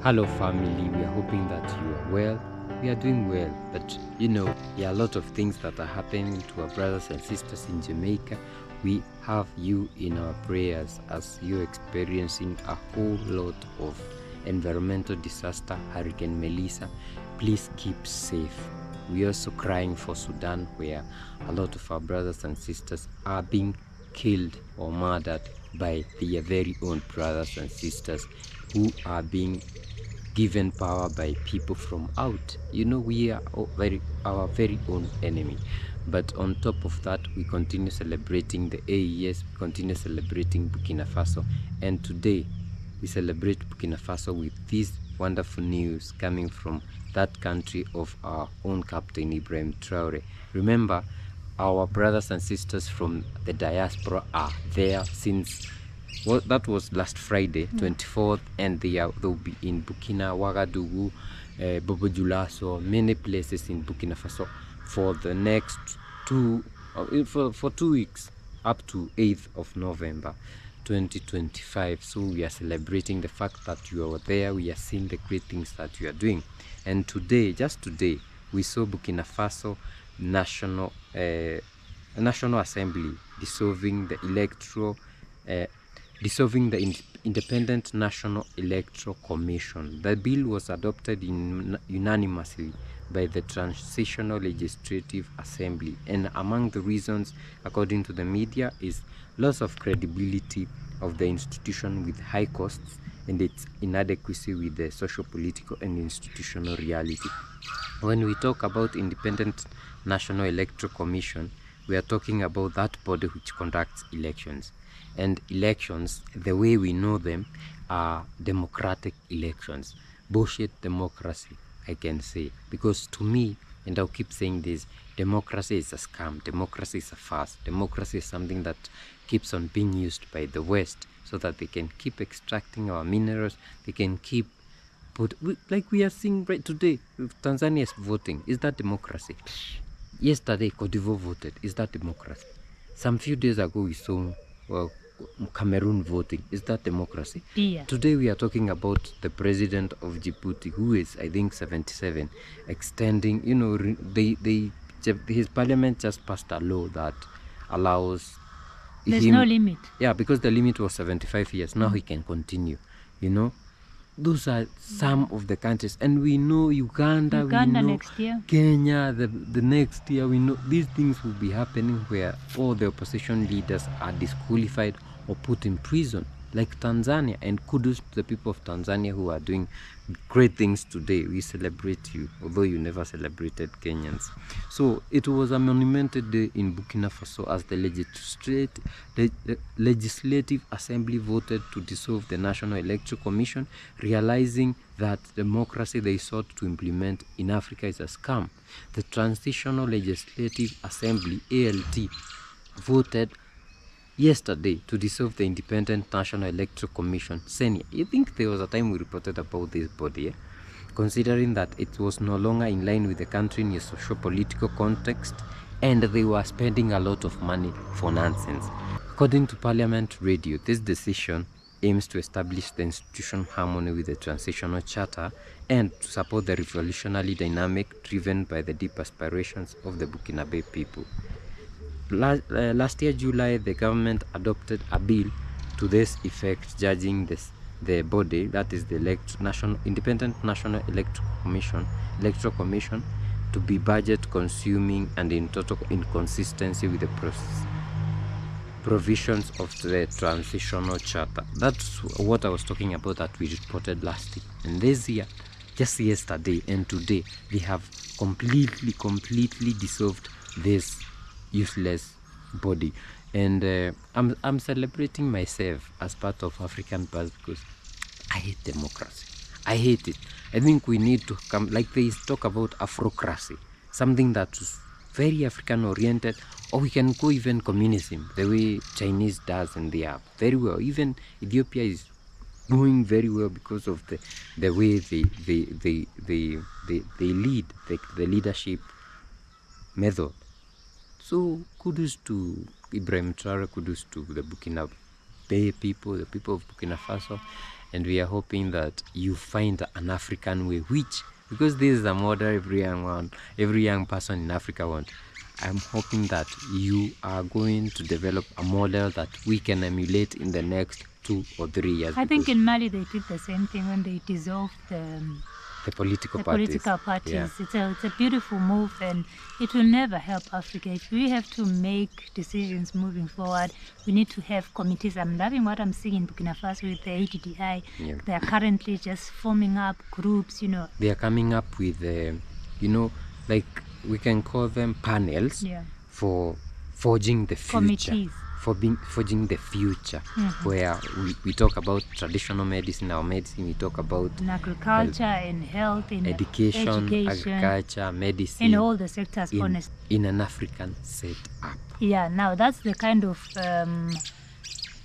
Hello family, we are hoping that you are well. We are doing well, but there are a lot of things that are happening to our brothers and sisters in Jamaica. We have you in our prayers as you're experiencing a whole lot of environmental disaster, Hurricane Melissa. Please keep safe. We are also crying for Sudan, where a lot of our brothers and sisters are being killed or murdered by their very own brothers and sisters who are being given power by people from out. We are our very own enemy. But on top of that, we continue celebrating the AES, we continue celebrating Burkina Faso, and today we celebrate Burkina Faso with this wonderful news coming from that country of our own Captain Ibrahim Traore. Remember, our brothers and sisters from the diaspora are there since that was last Friday, 24th, and they'll be in Burkina, Ouagadougou, Bobo Dioulasso, many places in Burkina Faso for the next for 2 weeks up to 8th of November 2025. So we are celebrating the fact that you are there. We are seeing the great things that you are doing. And today, just today, we saw Burkina Faso National Assembly dissolving the Independent National Electoral Commission. The bill was adopted unanimously by the Transitional Legislative Assembly, and among the reasons, according to the media, is loss of credibility of the institution with high costs and its inadequacy with the socio-political and institutional reality. When we talk about Independent National Electoral Commission, we are talking about that body which conducts elections. And elections, the way we know them, are democratic elections. Bullshit democracy, I can say. Because to me, and I'll keep saying this, democracy is a scam. Democracy is a farce. Democracy is something that keeps on being used by the West so that they can keep extracting our minerals. They can keep like we are seeing right today, Tanzania is voting. Is that democracy? Yesterday, Cote d'Ivoire voted. Is that democracy? Some few days ago, we saw Cameroon voting. Is that democracy? Yeah. Today we are talking about the president of Djibouti, who is, I think, 77, extending, his parliament just passed a law that allows There's no limit. Yeah, because the limit was 75 years. Now he can continue, Those are some of the countries, and we know Uganda, we know next year, Kenya, the next year. We know these things will be happening where all the opposition leaders are disqualified or put in prison, like Tanzania. And kudos to the people of Tanzania who are doing great things today. We celebrate you, although you never celebrated Kenyans. So it was a monumental day in Burkina Faso as the Legislative Assembly voted to dissolve the National Electoral Commission, realizing that democracy they sought to implement in Africa is a scam. The Transitional Legislative Assembly, ALT, voted yesterday to dissolve the Independent National Electoral Commission, CENI. You think there was a time we reported about this body, considering that it was no longer in line with the country in a socio-political context, and they were spending a lot of money for nonsense. According to Parliament Radio, this decision aims to establish the institutional harmony with the transitional charter and to support the revolutionary dynamic driven by the deep aspirations of the Burkinabe people. Last year, July, the government adopted a bill to this effect, judging the body, that is the Independent National Electoral Commission, to be budget consuming and in total inconsistency with the provisions of the transitional charter. That's what I was talking about that we reported last year. And this year, just yesterday and today, they have completely dissolved this useless body. And I'm celebrating myself as part of African past because I hate democracy. I hate it. I think we need to come, like they talk about Afrocracy, something that's very African oriented, or we can go even communism, the way Chinese does, and they are very well. Even Ethiopia is doing very well because of the way they lead, the leadership method. So kudos to Ibrahim Traore, kudos to the Burkinabe people, the people of Burkina Faso, and we are hoping that you find an African way, because this is a model every young person in Africa wants. I'm hoping that you are going to develop a model that we can emulate in the next 2 or 3 years. I think in Mali they did the same thing when they dissolved the political parties. Yeah. It's a beautiful move, and it will never help Africa. If we have to make decisions moving forward, we need to have committees. I'm loving what I'm seeing in Burkina Faso with the ADDI. Yeah. They are currently just forming up groups, They are coming up with, like we can call them panels for forging the future. Committees. Forging the future, where we talk about traditional medicine, our medicine, we talk about in agriculture, in health, in education, agriculture, medicine, in all the sectors, in an African setup. Yeah, now that's the kind of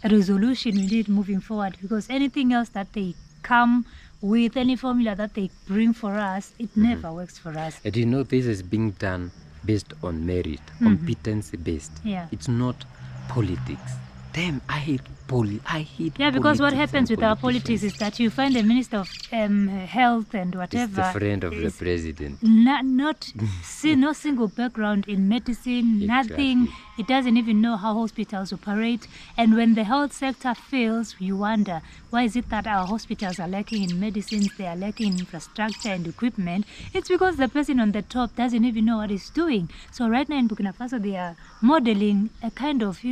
resolution we need moving forward, because anything else that they come with, any formula that they bring for us, it never works for us. And this is being done based on merit, competency based. Yeah. It's not politics. Damn, I hate politics. Yeah, because what happens with our politics is that you find the Minister of Health and whatever is the friend of the president. No single background in medicine, nothing. It doesn't even know how hospitals operate. And when the health sector fails, you wonder, why is it that our hospitals are lacking in medicines, they are lacking in infrastructure and equipment? It's because the person on the top doesn't even know what he's doing. So right now in Burkina Faso, they are modeling a kind of,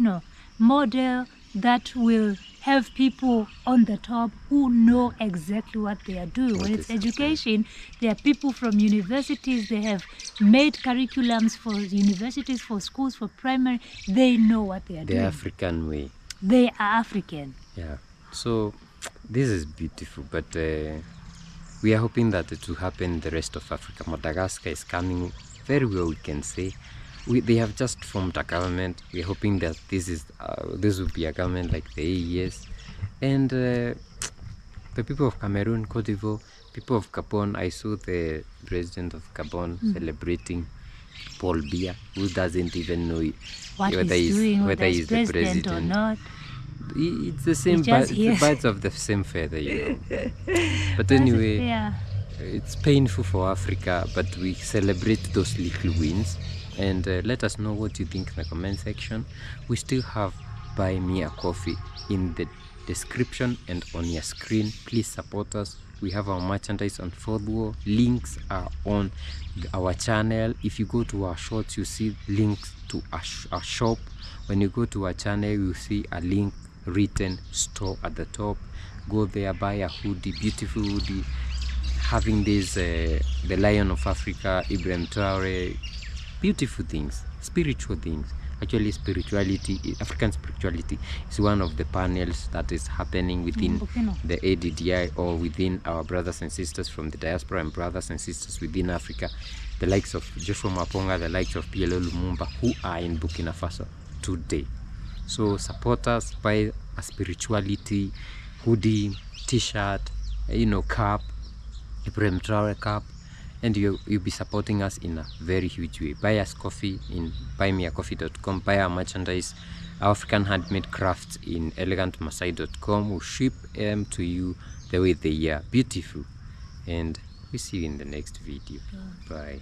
model that will have people on the top who know exactly what they are doing. When it's education, there are people from universities, they have made curriculums for universities, for schools, for primary. They know what they are doing. The African way. They are African. Yeah. So this is beautiful, but we are hoping that it will happen in the rest of Africa. Madagascar is coming very well, we can say. They have just formed a government. We're hoping that this will be a government like the AES. And the people of Cameroon, Cote d'Ivoire, people of Gabon, I saw the president of Gabon celebrating Paul Biya, who doesn't even know whether he's the president or not. It's the same, birds of the same feather, But anyway, it's painful for Africa, but we celebrate those little wins. And let us know what you think in the comment section. We still have Buy Me a Coffee in the description and on your screen. Please support us. We have our merchandise on Fourth. Links are on our channel. If you go to our shorts, you see links to our shop. When you go to our channel, you see a link written store at the top. Go there, buy a hoodie, beautiful hoodie, having this the Lion of Africa, Ibrahim Traore. Beautiful things, spiritual things. Actually, African spirituality is one of the panels that is happening within the ADDI, or within our brothers and sisters from the diaspora and brothers and sisters within Africa, the likes of Joshua Maponga, the likes of PLO Lumumba, who are in Burkina Faso today. So support us, buy a spirituality hoodie, t-shirt, cap, Ibrahim Traore cap, and you'll be supporting us in a very huge way. Buy us coffee in buymeacoffee.com. Buy our merchandise, our African handmade crafts in elegantmaasai.com. We'll ship them to you the way they are. Beautiful. And we see you in the next video. Bye.